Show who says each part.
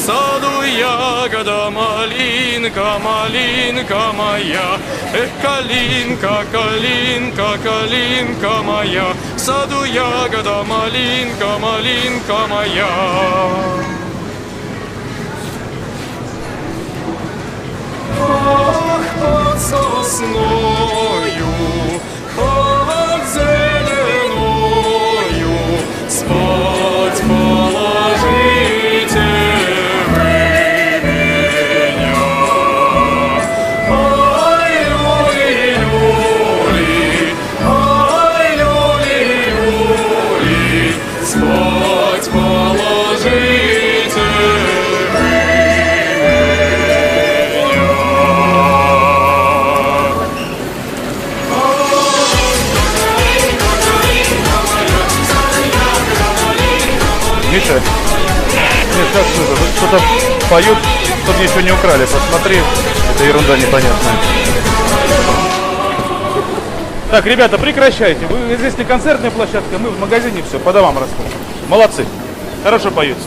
Speaker 1: саду ягода малинка, малинка моя. Эх, калинка, калинка, калинка моя. В саду ягода малинка, малинка моя. Ах, под сосною, под зеленою, спать положите вы меня. Ай, люли, люли, ай, люли, люли, спать положите вы
Speaker 2: Миша, нет, как что-то поют, чтобы ничего не украли. Посмотри, это ерунда непонятная. Так, ребята, прекращайте. Вы здесь не концертная площадка, мы в магазине все, по домам расходим. Молодцы. Хорошо поете.